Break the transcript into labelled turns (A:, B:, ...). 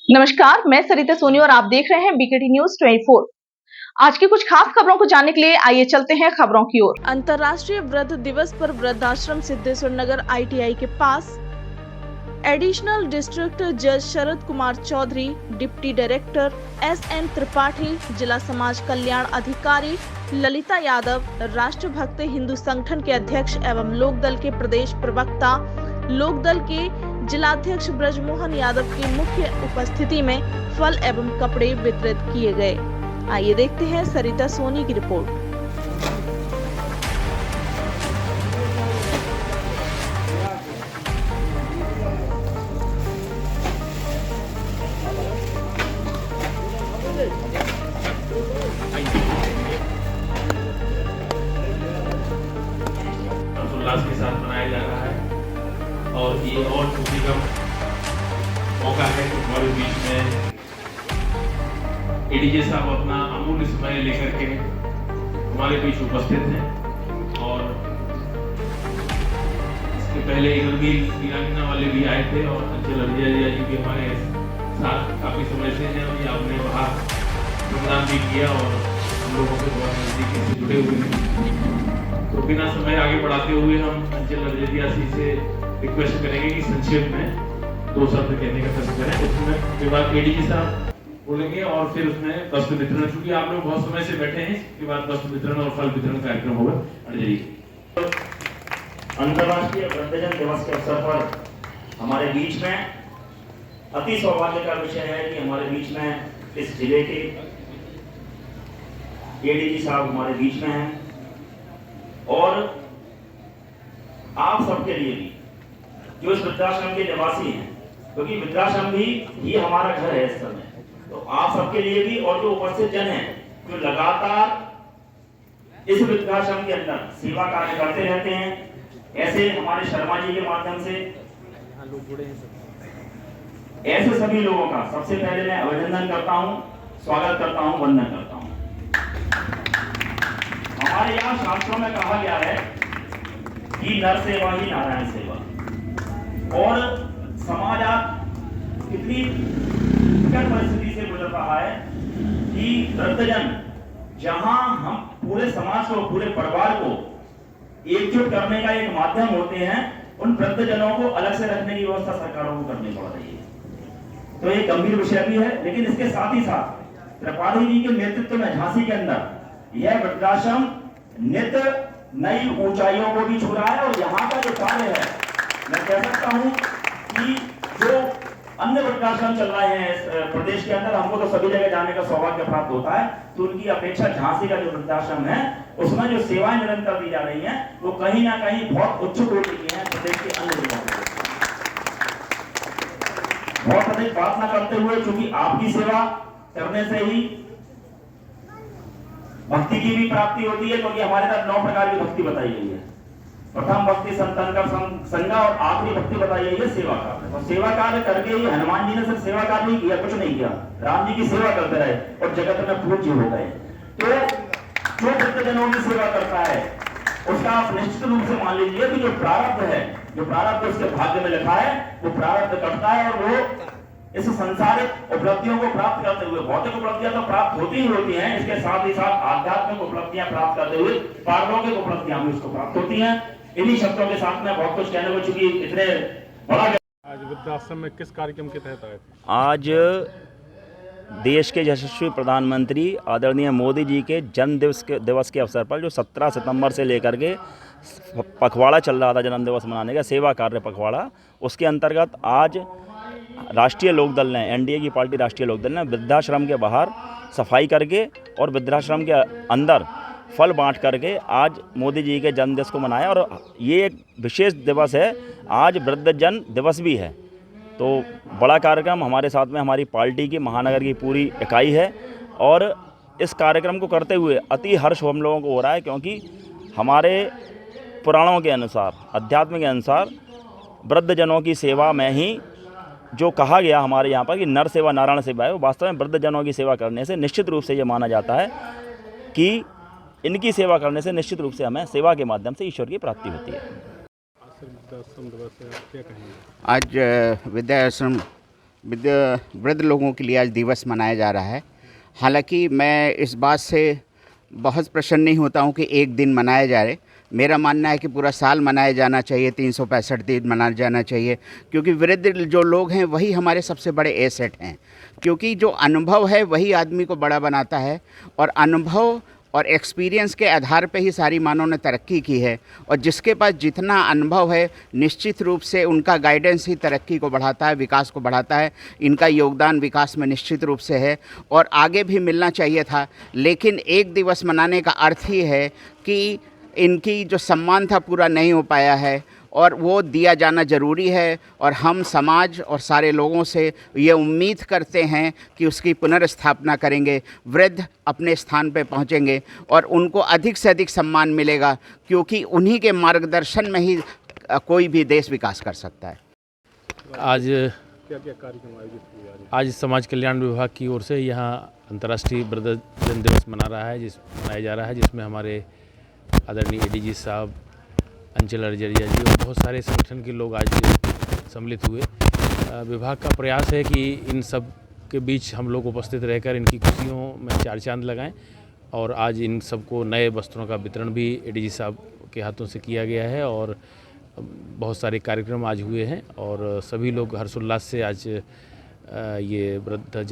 A: नमस्कार, मैं सरिता सोनी और आप देख रहे हैं बीकेटी न्यूज 24। आज की कुछ खास खबरों को जानने के लिए आइए चलते हैं खबरों की ओर।
B: अंतर्राष्ट्रीय वृद्ध दिवस पर वृद्धाश्रम सिद्धेश्वर नगर ITI के पास एडिशनल डिस्ट्रिक्ट जज Sharad Kumar Chaudhary, deputy director SN Tripathi, जिला समाज कल्याण अधिकारी ललिता यादव, राष्ट्रभक्त हिंदू संगठन के अध्यक्ष एवं लोकदल के प्रदेश प्रवक्ता, लोकदल के जिलाध्यक्ष ब्रजमोहन यादव की मुख्य उपस्थिति में फल एवं कपड़े वितरित किए गए। आइए देखते हैं सरिता सोनी की रिपोर्ट।
C: उल्लास के साथ मनाया जा रहा है और ये और खुशी का मौका है कि हमारे बीच में ADJ साहब अपना अमूल्य समय लेकर के हमारे बीच उपस्थित हैं। और इसके पहले इरगिल वीरांगना वाले भी आए थे और अंचल अभिया जी भी हमारे साथ काफी समय से हैं और आपने वहाँ योगदान भी किया और हम लोगों से बहुत नजदीकी से जुड़े हुए हैं। तो बिना समय आगे बढ़ाते हुए हम अंचल अभिया से रिक्वेस्ट करेंगे कि संक्षेप में 2 शब्द कहने का प्रयास करें। उसमें के बाद ADJ साहब बोलेंगे और फिर उसमें वस्त्र वितरण, चूंकि आप लोग बहुत समय से बैठे हैं, इसके बाद वस्त्र वितरण और फल वितरण कार्यक्रम होगा।
D: अंतर्राष्ट्रीय वृद्धजन दिवस के अवसर पर हमारे बीच में अति सौभाग्य का विषय है कि हमारे बीच में इस जिले के ADJ साहब हमारे बीच में हैं और आप सबके लिए भी जो इस वृद्धाश्रम के निवासी हैं, क्योंकि वृद्धाश्रम भी हमारा घर है इस समय, तो आप सबके लिए भी और जो उपस्थित जन हैं जो लगातार इस वृद्धाश्रम के अंदर सेवा कार्य करते रहते हैं, ऐसे हमारे शर्मा जी के माध्यम से ऐसे सभी लोगों का सबसे पहले मैं अभिनंदन करता हूं, स्वागत करता हूं, वंदन करता हूं। हमारे यहाँ शास्त्रों में कहा गया है कि नर सेवा ही नारायण सेवा, और समाज आज कितनी विकट परिस्थिति से गुजर रहा है कि वृद्धजन, जहां हम पूरे समाज को, पूरे परिवार को एकजुट करने का एक माध्यम होते हैं, उन वृद्धजनों को अलग से रखने की व्यवस्था सरकारों को करनी पड़ रही है। तो एक गंभीर विषय भी है, लेकिन इसके साथ ही साथ त्रिपाठी जी के नेतृत्व में झांसी के अंदर यह वृद्धाश्रम नित्य नई ऊंचाइयों को भी छू रहा है। और यहाँ का जो कार्य है, मैं कह सकता हूँ कि जो अन्य वृद्धाश्रम चल रहे हैं इस प्रदेश के अंदर, हमको तो सभी जगह जाने का सौभाग्य प्राप्त होता है, तो उनकी अपेक्षा झांसी का जो वृद्धाश्रम है उसमें जो सेवाएं निरंतर दी जा रही हैं वो कहीं ना कहीं बहुत उच्च कोटि की हैं प्रदेश के अन्य जिलों में। बहुत अधिक बात न करते हुए, क्योंकि आपकी सेवा करने से ही भक्ति की भी प्राप्ति होती है, क्योंकि हमारे साथ 9 प्रकार की भक्ति बताई गई है। प्रथम भक्ति संतन का संगा और आखिरी भक्ति बताई गई है सेवा कार्य। तो सेवा कार्य करके ही हनुमान जी ने सिर्फ सेवा कार्य नहीं किया, कुछ नहीं किया, राम जी की सेवा करते रहे और जगत में पूज्य हो गए। तो जो वृद्धजनों की सेवा करता है उसका आप निश्चित रूप से मान लीजिए कि जो प्रारब्ध है, जो प्रारब्ध उसके भाग्य में लिखा है, वो प्रारब्ध करता है और वो इस संसारिक उपलब्धियों को प्राप्त करते हुए, भौतिक उपलब्धियां तो प्राप्त होती ही होती हैं, इसके साथ ही साथ आध्यात्मिक उपलब्धियां प्राप्त करते हुए पारलौकिक उपलब्धियां भी उसको प्राप्त होती हैं। इन्हीं शब्दों के साथ में बहुत कुछ कहने को, चूंकि इतने बड़ा
E: आज वृद्धाश्रम में किस कार्यक्रम के तहत आए थे?
F: आज देश के यशस्वी प्रधानमंत्री आदरणीय मोदी जी के जन्म दिवस के अवसर पर, जो 17 सितंबर से लेकर के पखवाड़ा चल रहा था जन्म दिवस मनाने का, सेवा कार्य पखवाड़ा, उसके अंतर्गत आज राष्ट्रीय लोकदल ने, NDA की पार्टी राष्ट्रीय लोकदल ने वृद्धाश्रम के बाहर सफाई करके और वृद्धाश्रम के अंदर फल बांट करके आज मोदी जी के जन्मदिवस को मनाया। और ये एक विशेष दिवस है, आज वृद्धजन दिवस भी है। तो बड़ा कार्यक्रम हमारे साथ में हमारी पार्टी की, महानगर की पूरी इकाई है और इस कार्यक्रम को करते हुए अति हर्ष हम लोगों को हो रहा है, क्योंकि हमारे पुराणों के अनुसार, अध्यात्म के अनुसार वृद्धजनों की सेवा में ही जो कहा गया हमारे यहाँ पर कि नर सेवा नारायण सेवा है, वो वास्तव में वृद्धजनों की सेवा करने से निश्चित रूप से ये माना जाता है कि इनकी सेवा करने से निश्चित रूप से हमें सेवा के माध्यम से ईश्वर की प्राप्ति होती है।
E: वृद्धाश्रम दिवस है, क्या कहेंगे?
G: आज वृद्धाश्रम वृद्ध लोगों के लिए आज दिवस मनाया जा रहा है। हालांकि मैं इस बात से बहुत प्रसन्न नहीं होता हूं कि एक दिन मनाया जाए। मेरा मानना है कि पूरा साल मनाया जाना चाहिए, 365 दिन मनाया जाना चाहिए, क्योंकि वृद्ध जो लोग हैं वही हमारे सबसे बड़े एसेट हैं। क्योंकि जो अनुभव है वही आदमी को बड़ा बनाता है, और अनुभव और एक्सपीरियंस के आधार पे ही सारी मानव ने तरक्की की है। और जिसके पास जितना अनुभव है निश्चित रूप से उनका गाइडेंस ही तरक्की को बढ़ाता है, विकास को बढ़ाता है। इनका योगदान विकास में निश्चित रूप से है और आगे भी मिलना चाहिए था। लेकिन एक दिवस मनाने का अर्थ ही है कि इनकी जो सम्मान था पूरा नहीं हो पाया है, और वो दिया जाना ज़रूरी है। और हम समाज और सारे लोगों से ये उम्मीद करते हैं कि उसकी पुनर्स्थापना करेंगे, वृद्ध अपने स्थान पे पहुंचेंगे और उनको अधिक से अधिक सम्मान मिलेगा, क्योंकि उन्हीं के मार्गदर्शन में ही कोई भी देश विकास कर सकता है।
E: आज क्या क्या कार्यक्रम आयोजित किए जा रहे हैं?
H: आज समाज कल्याण विभाग की ओर से यहाँ अंतर्राष्ट्रीय वृद्धजन दिवस मनाया जा रहा है, जिसमें हमारे आदरणीय एडीजी साहब, अंचल अर्जरिया जी और बहुत सारे संगठन के लोग आज सम्मिलित हुए। विभाग का प्रयास है कि इन सब के बीच हम लोग उपस्थित रहकर इनकी खुशियों में चार चांद लगाएं, और आज इन सबको नए वस्त्रों का वितरण भी एडीजी साहब के हाथों से किया गया है। और बहुत सारे कार्यक्रम आज हुए हैं और सभी लोग हर्षोल्लास से आज ये वृद्धजन